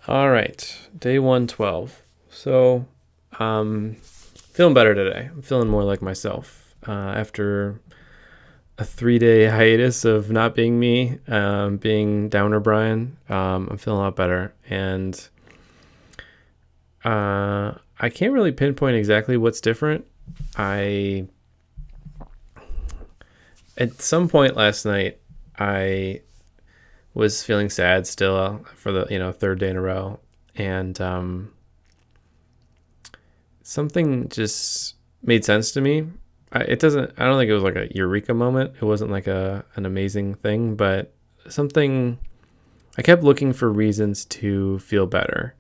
All right, day 112. So, feeling better today. I'm feeling more like myself after a 3 day hiatus of not being me, being Downer Brian. I'm feeling a lot better, and I can't really pinpoint exactly what's different. I At some point last night, I was feeling sad still for the third day in a row, and something just made sense to me. It doesn't. I don't think it was like a eureka moment. It wasn't like an amazing thing, but something. I kept looking for reasons to feel better,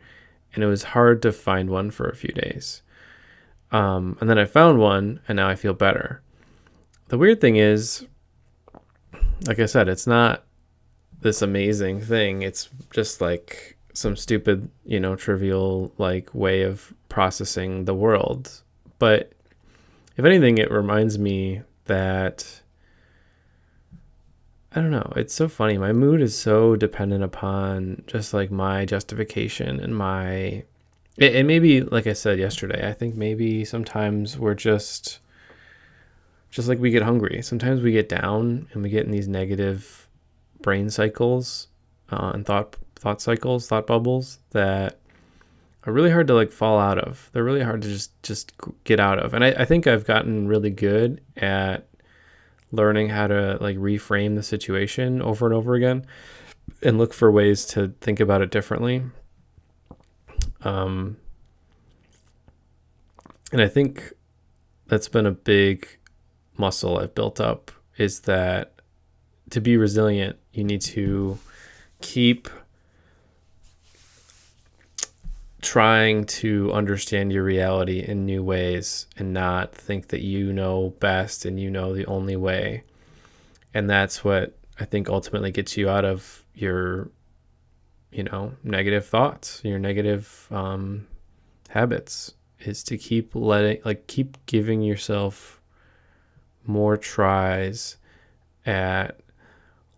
and it was hard to find one for a few days. And then I found one, and now I feel better. The weird thing is, like I said, it's not this amazing thing. It's just like some stupid, trivial like way of processing the world. But if anything, it reminds me that I don't know. It's so funny. My mood is so dependent upon just like my justification and my. It maybe, like I said yesterday, I think maybe sometimes we're just like we get hungry. Sometimes we get down and we get in these negative brain cycles and thought cycles, thought bubbles that are really hard to like fall out of. They're really hard to just get out of. And I think I've gotten really good at learning how to like reframe the situation over and over again and look for ways to think about it differently. Um, and I think that's been a big muscle I've built up, is that to be resilient, you need to keep trying to understand your reality in new ways and not think that you know best and you know the only way. And that's what I think ultimately gets you out of your, negative thoughts, your negative habits, is to keep giving yourself more tries at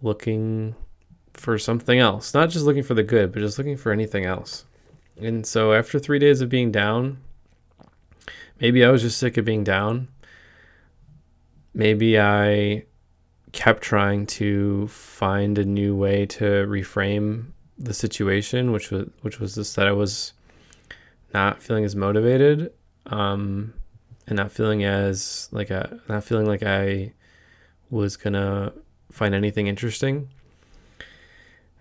looking for something else, not just looking for the good, but just looking for anything else. And so after 3 days of being down, maybe I was just sick of being down. Maybe I kept trying to find a new way to reframe the situation, which was this, that I was not feeling as motivated, and not feeling like I was gonna find anything interesting,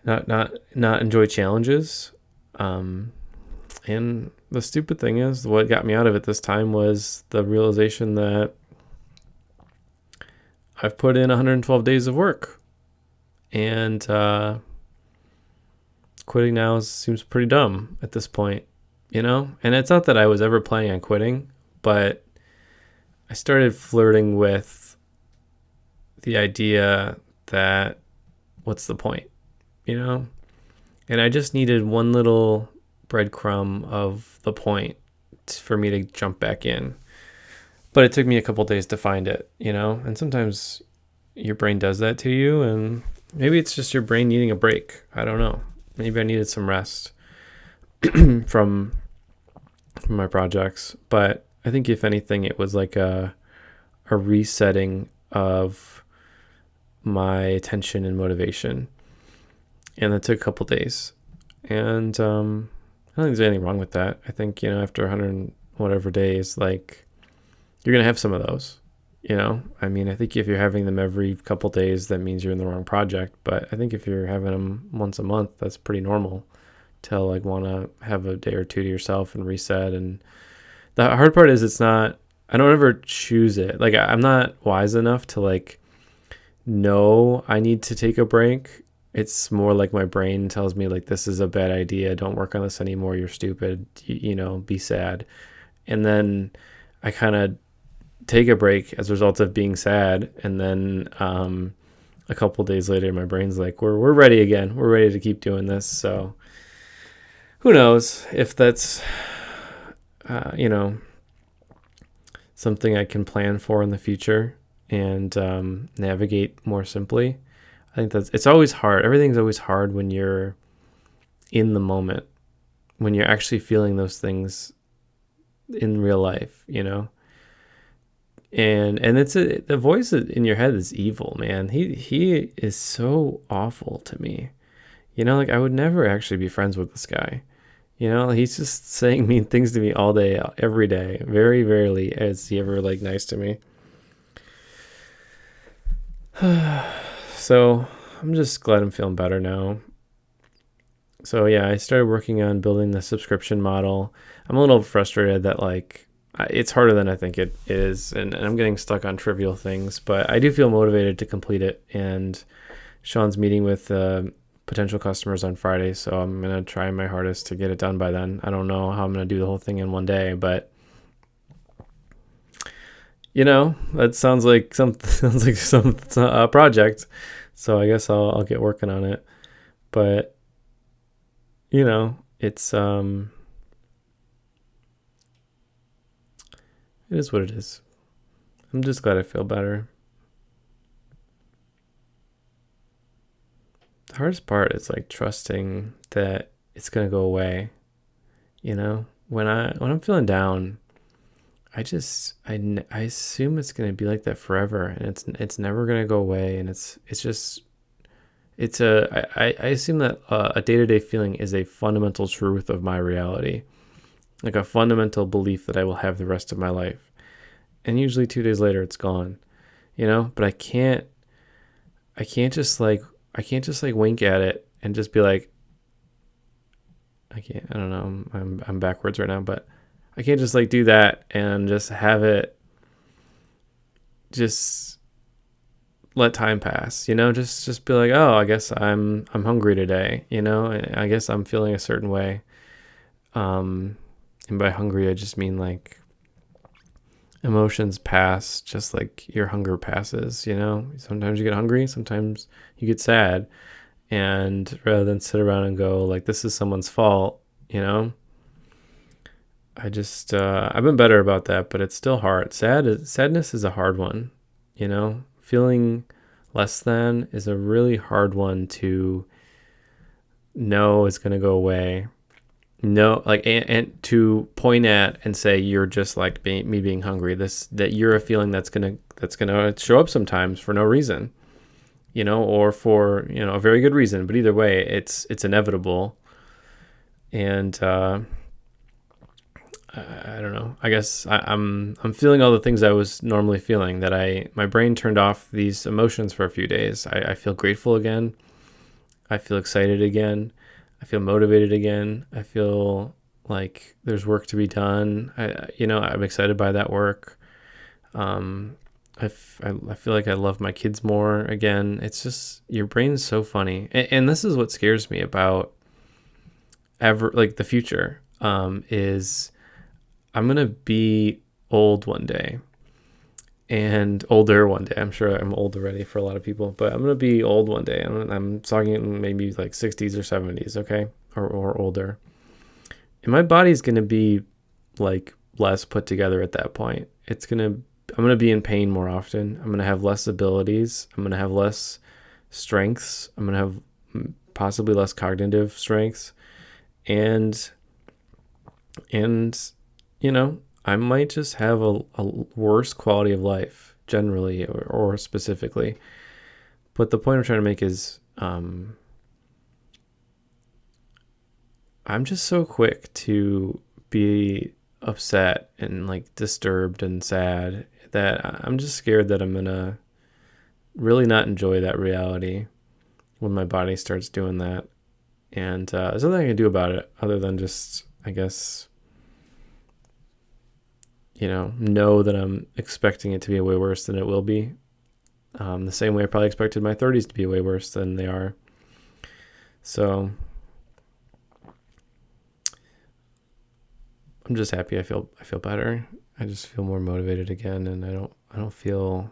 not enjoy challenges. And the stupid thing is, what got me out of it this time was the realization that I've put in 112 days of work, and quitting now seems pretty dumb at this point, And it's not that I was ever planning on quitting, but I started flirting with the idea that what's the point, you know? And I just needed one little breadcrumb of the point for me to jump back in. But it took me a couple days to find it, And sometimes your brain does that to you, and maybe it's just your brain needing a break. I don't know. Maybe I needed some rest from my projects. But I think if anything, it was like a resetting of my attention and motivation. And that took a couple days. And I don't think there's anything wrong with that. I think, after 100 and whatever days, like, you're going to have some of those, I mean, I think if you're having them every couple days, that means you're in the wrong project. But I think if you're having them once a month, that's pretty normal to like want to have a day or two to yourself and reset. And the hard part is I don't ever choose it. Like, I'm not wise enough to like know I need to take a break. It's more like my brain tells me like, this is a bad idea. Don't work on this anymore. You're stupid. Be sad. And then I kind of take a break as a result of being sad. And then a couple days later, my brain's like, we're ready again. We're ready to keep doing this. So who knows if that's, something I can plan for in the future and navigate more simply. I think it's always hard. Everything's always hard when you're in the moment. when you're actually feeling those things in real life, you know? And the voice in your head is evil, man. He is so awful to me. You know, like I would never actually be friends with this guy. You know, he's just saying mean things to me all day, every day. Very rarely is he ever like nice to me. So I'm just glad I'm feeling better now. So yeah, I started working on building the subscription model. I'm a little frustrated that like it's harder than I think it is, and I'm getting stuck on trivial things, but I do feel motivated to complete it. And Sean's meeting with potential customers on Friday, so I'm gonna try my hardest to get it done by then. I don't know how I'm gonna do the whole thing in one day, but you know, that sounds like some project. So I guess I'll get working on it. But you know, it is what it is. I'm just glad I feel better. The hardest part is like trusting that it's gonna go away. You know, when I'm feeling down, I assume it's gonna be like that forever, and it's never gonna go away, and it's just I assume that a day-to-day feeling is a fundamental truth of my reality, like a fundamental belief that I will have the rest of my life, and usually 2 days later it's gone, you know. But I can't just like wink at it and just be like, I don't know, I'm backwards right now, but I can't just like do that and just have it just let time pass, you know, just be like, oh, I guess I'm hungry today, you know, I guess I'm feeling a certain way. And by hungry, I just mean like emotions pass just like your hunger passes, you know. Sometimes you get hungry, sometimes you get sad. And rather than sit around and go like, this is someone's fault, you know, I've been better about that, but it's still hard. Sadness is a hard one, you know. Feeling less than is a really hard one to know is going to go away. No, like, and to point at and say you're just like me being hungry. That you're a feeling that's gonna show up sometimes for no reason, you know, or for, you know, a very good reason. But either way, it's inevitable. And I don't know. I guess I'm feeling all the things I was normally feeling. That my brain turned off these emotions for a few days. I feel grateful again. I feel excited again. I feel motivated again. I feel like there's work to be done. I'm excited by that work. I feel like I love my kids more again. It's just, your brain's so funny. And this is what scares me about the future, is I'm going to be old one day, and older one day. I'm sure I'm old already for a lot of people, but I'm going to be old one day. I'm talking maybe like 60s or 70s, okay? Or older. And my body's going to be like less put together at that point. I'm going to be in pain more often. I'm going to have less abilities. I'm going to have less strengths. I'm going to have possibly less cognitive strengths. And you know, I might just have a worse quality of life generally, or specifically. But the point I'm trying to make is, I'm just so quick to be upset and like disturbed and sad that I'm just scared that I'm gonna really not enjoy that reality when my body starts doing that. And there's nothing I can do about it other than just, I guess, know that I'm expecting it to be way worse than it will be. The same way I probably expected my 30s to be way worse than they are. So I'm just happy. I feel better. I just feel more motivated again, and I don't feel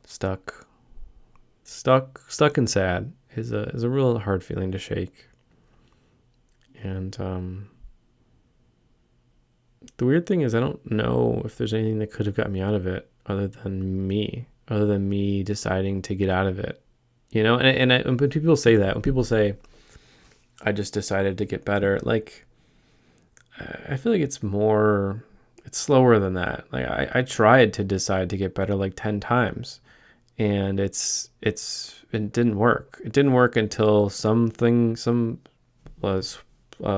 stuck and sad is a real hard feeling to shake. And the weird thing is, I don't know if there's anything that could have got me out of it other than me deciding to get out of it, you know. And when people say that, when people say, I just decided to get better. Like, I feel like it's slower than that. Like, I tried to decide to get better like 10 times, and it didn't work. It didn't work until some was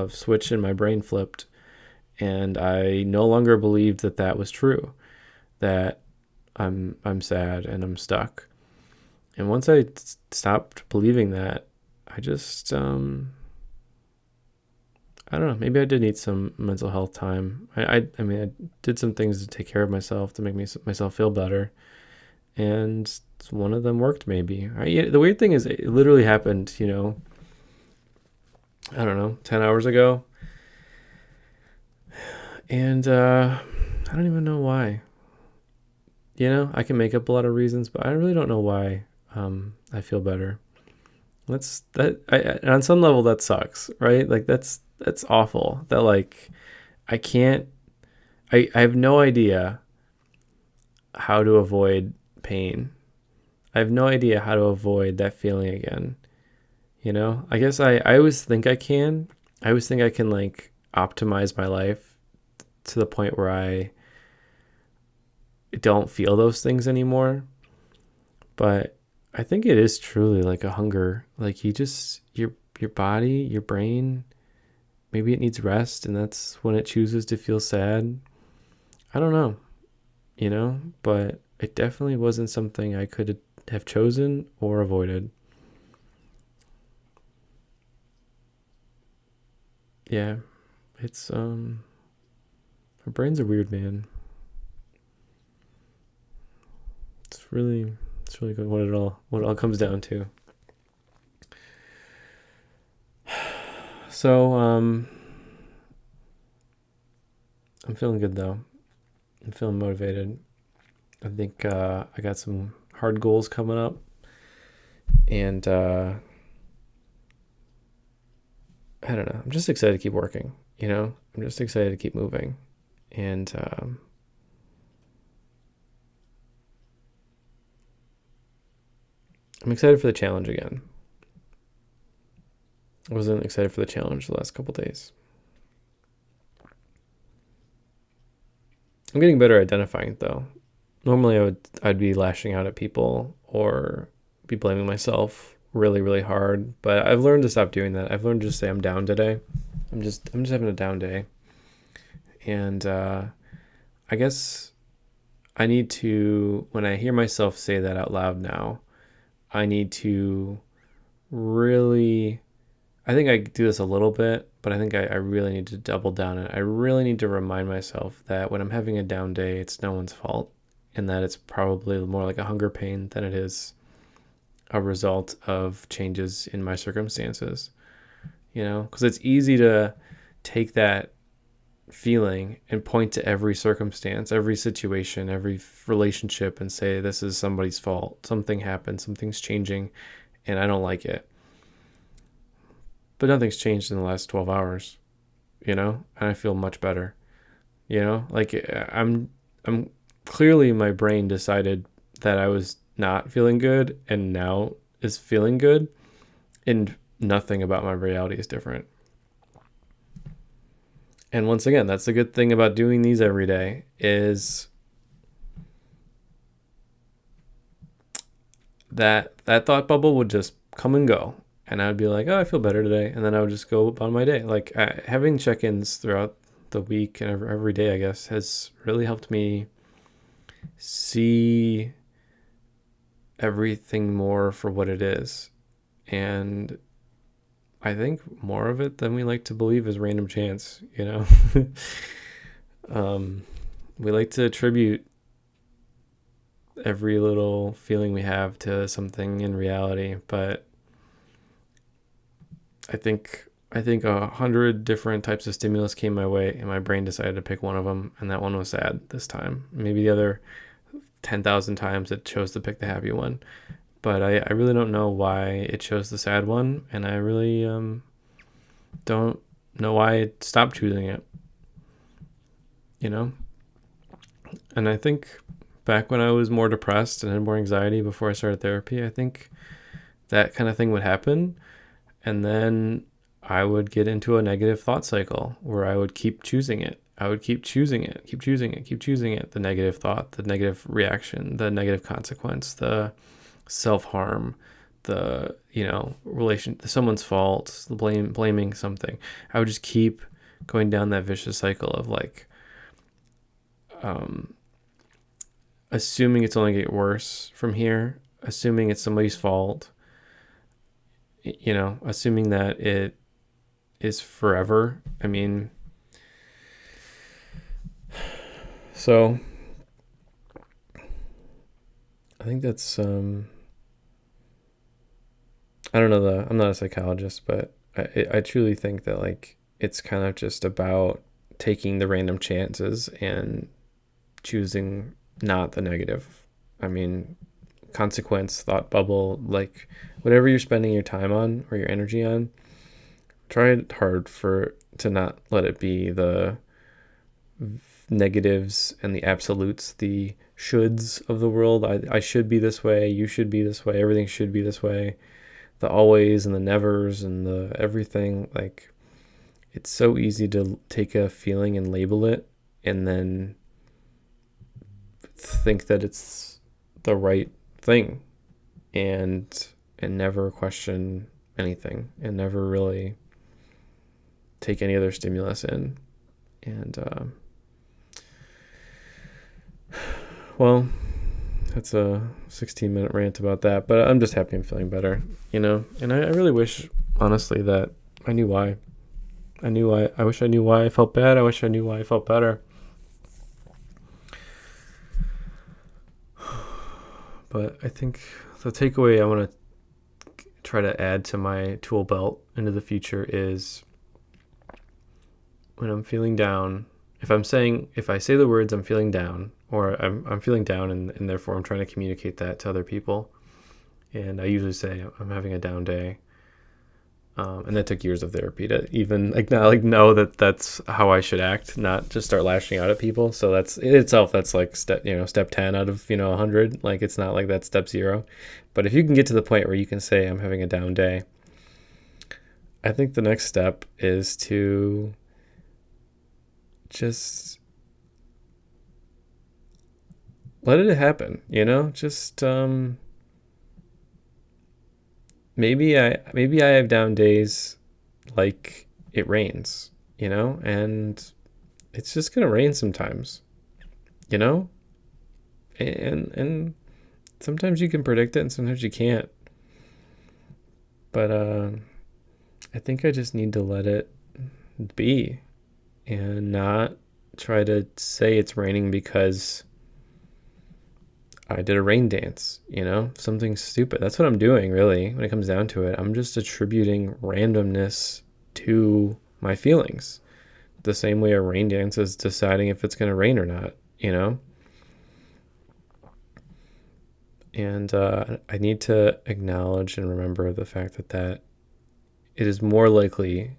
switch in my brain flipped, and I no longer believed that that was true. That I'm sad and I'm stuck. And once I stopped believing that, I just I don't know. Maybe I did need some mental health time. I mean, I did some things to take care of myself to make myself feel better, and one of them worked. Maybe. The weird thing is, it literally happened. I don't know, 10 hours ago, and I don't even know why. I can make up a lot of reasons, but I really don't know why. I feel better. That's that. On some level, that sucks, right? Like that's awful. That like I can't. I have no idea how to avoid pain. I have no idea how to avoid that feeling again. I guess I always think I can. I always think I can like optimize my life to the point where I don't feel those things anymore. But I think it is truly like a hunger. Like your body, your brain, maybe it needs rest and that's when it chooses to feel sad. I don't know, but it definitely wasn't something I could have chosen or avoided. Yeah, it's our brains are weird, man. It's really good what it all comes down to. So I'm feeling good though. I'm feeling motivated. I think I got some hard goals coming up, and I don't know. I'm just excited to keep working. I'm just excited to keep moving, and I'm excited for the challenge again. I wasn't excited for the challenge the last couple days. I'm getting better at identifying it though. Normally I'd be lashing out at people or be blaming myself really, really hard, but I've learned to stop doing that. I've learned to just say I'm down today. I'm just having a down day. And I guess I need to, when I hear myself say that out loud now, I need to really, I think I do this a little bit, but I think I really need to double down on it. I really need to remind myself that when I'm having a down day, it's no one's fault, and that it's probably more like a hunger pain than it is a result of changes in my circumstances, because it's easy to take that feeling and point to every circumstance, every situation, every relationship and say, this is somebody's fault. Something happened, something's changing, and I don't like it. But nothing's changed in the last 12 hours, and I feel much better, like I'm clearly my brain decided that I was not feeling good and now is feeling good, and nothing about my reality is different. And once again, that's the good thing about doing these every day is that thought bubble would just come and go. And I would be like, oh, I feel better today. And then I would just go on my day. Like having check-ins throughout the week and every day, I guess, has really helped me see everything more for what it is. And I think more of it than we like to believe is random chance, we like to attribute every little feeling we have to something in reality, but I think 100 different types of stimulus came my way, and my brain decided to pick one of them, and that one was sad this time. Maybe the other 10,000 times it chose to pick the happy one, but I really don't know why it chose the sad one, and I really don't know why it stopped choosing it. And I think back when I was more depressed and had more anxiety before I started therapy, I think that kind of thing would happen. And then I would get into a negative thought cycle where I would keep choosing it. I would keep choosing it, keep choosing it, keep choosing it. The negative thought, the negative reaction, the negative consequence, the self-harm, the, someone's fault, the blaming something. I would just keep going down that vicious cycle of like, assuming it's only get worse from here, assuming it's somebody's fault, assuming that it is forever. I mean, so I think that's, I don't know, I'm not a psychologist, but I truly think that like, it's kind of just about taking the random chances and choosing not the negative. I mean, consequence, thought bubble, like whatever you're spending your time on or your energy on, try hard to not let it be the negatives and the absolutes, the shoulds of the world. I should be this way, you should be this way, everything should be this way. The always and the nevers and the everything. Like, it's so easy to take a feeling and label it and then think that it's the right thing and never question anything and never really take any other stimulus in. And well, that's a 16-minute rant about that, but I'm just happy I'm feeling better, and I really wish, honestly, that I knew why. I wish I knew why I felt bad. I wish I knew why I felt better. But I think the takeaway I want to try to add to my tool belt into the future is when I'm feeling down, if I say the words I'm feeling down, or I'm feeling down and therefore I'm trying to communicate that to other people. And I usually say I'm having a down day. And that took years of therapy to even know that that's how I should act, not just start lashing out at people. So that's in itself, that's like step 10 out of 100. Like, it's not like that's step 0. But if you can get to the point where you can say I'm having a down day, I think the next step is to just let it happen, just maybe I have down days like it rains, and it's just gonna rain sometimes, and sometimes you can predict it and sometimes you can't. But I think I just need to let it be and not try to say it's raining because I did a rain dance, something stupid. That's what I'm doing, really, when it comes down to it. I'm just attributing randomness to my feelings, the same way a rain dance is deciding if it's going to rain or not, And I need to acknowledge and remember the fact that it is more likely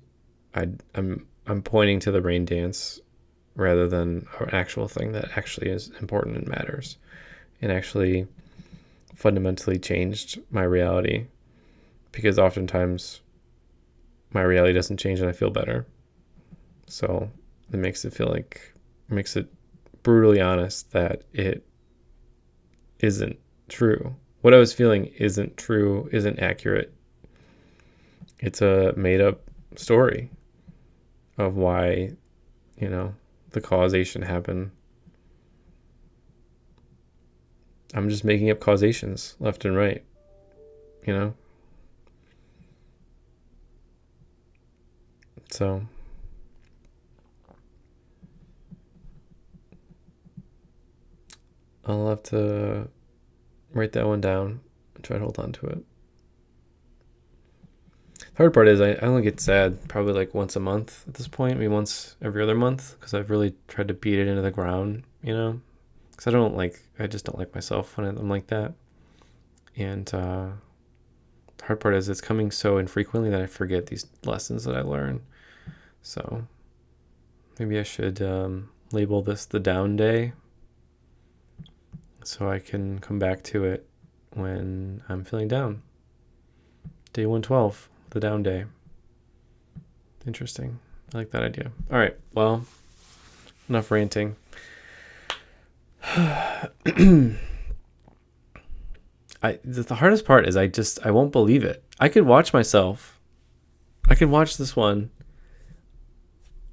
I'm pointing to the rain dance rather than an actual thing that actually is important and matters, and actually fundamentally changed my reality, because oftentimes my reality doesn't change and I feel better. So it makes it brutally honest that it isn't true. What I was feeling isn't true, isn't accurate. It's a made up story of why, the causation happened. I'm just making up causations left and right, So I'll have to write that one down and try to hold on to it. The hard part is I only get sad probably like once a month at this point, maybe once every other month, because I've really tried to beat it into the ground, because I just don't like myself when I'm like that. And the hard part is it's coming so infrequently that I forget these lessons that I learn. So maybe I should label this the down day so I can come back to it when I'm feeling down. Day 112, the down day. Interesting. I like that idea. All right. Well, enough ranting. The hardest part is I won't believe it. I could watch this one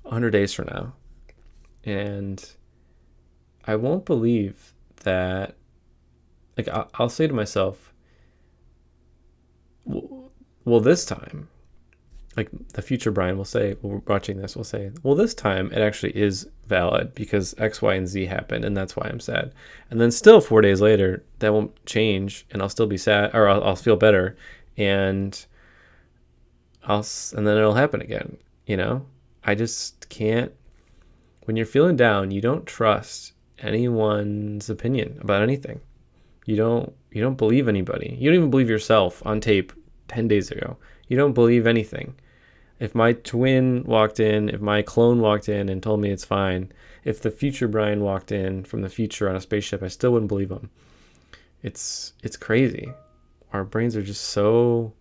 100 days from now, and I won't believe that. Like, I'll say to myself, well, this time, like the future Brian will say, when we're watching this, will say, well, this time it actually is valid because X, Y, and Z happened, and that's why I'm sad. And then still 4 days later, that won't change, and I'll still be sad, or I'll feel better, and and then it'll happen again. You know, I just can't. When you're feeling down, you don't trust anyone's opinion about anything. You don't believe anybody. You don't even believe yourself on tape 10 days ago. You don't believe anything. If my twin walked in, if my clone walked in and told me it's fine, if the future Brian walked in from the future on a spaceship, I still wouldn't believe him. It's crazy. Our brains are just so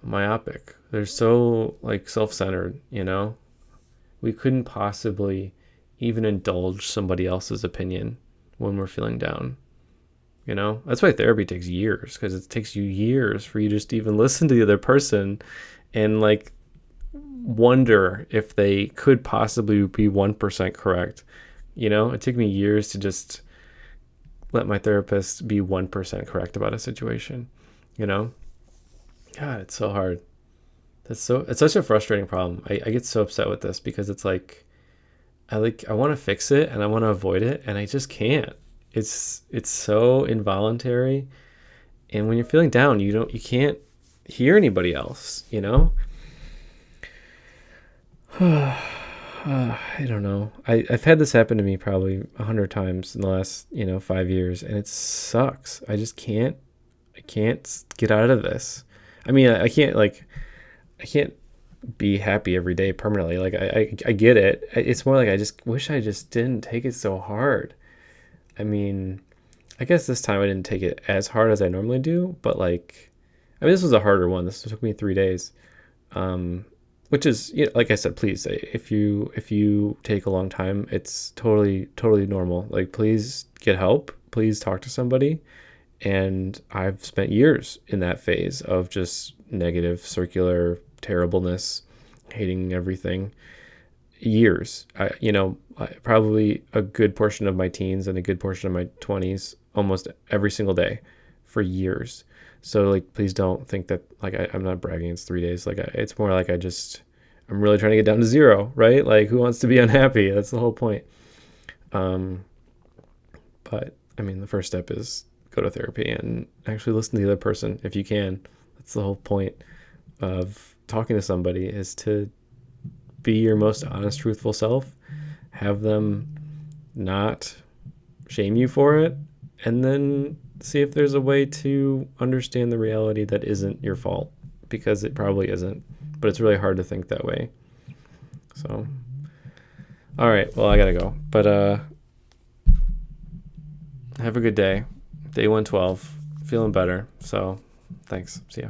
myopic. They're so like self-centered, you know? We couldn't possibly even indulge somebody else's opinion when we're feeling down. You know, that's why therapy takes years, because it takes you years for you just to even listen to the other person and like wonder if they could possibly be 1% correct. You know, it took me years to just let my therapist be 1% correct about a situation. You know, God, it's so hard. It's such a frustrating problem. I get so upset with this because it's like I want to fix it and I want to avoid it and I just can't. It's so involuntary, and when you're feeling down, you can't hear anybody else, you know? I don't know. I've had this happen to me probably 100 times in the last 5 years, and it sucks. I can't get out of this. I mean, I can't be happy every day permanently. Like I get it. It's more like I just wish I just didn't take it so hard. I mean, I guess this time I didn't take it as hard as I normally do, but this was a harder one. This took me 3 days, which is, like I said, please, if you take a long time, it's totally normal. Like, please get help. Please talk to somebody. And I've spent years in that phase of just negative, circular terribleness, hating everything. Years. Probably a good portion of my teens and a good portion of my 20s, almost every single day for years. So like, please don't think that like I'm not bragging. It's 3 days. Like it's more like I'm really trying to get down to zero, right? Like, who wants to be unhappy? That's the whole point. But I mean, the first step is go to therapy and actually listen to the other person if you can. That's the whole point of talking to somebody, is to be your most honest, truthful self, have them not shame you for it, and then see if there's a way to understand the reality that isn't your fault, because it probably isn't, but it's really hard to think that way. So, all right, well, I gotta go, but have a good day. Day 112, feeling better, so thanks. See ya.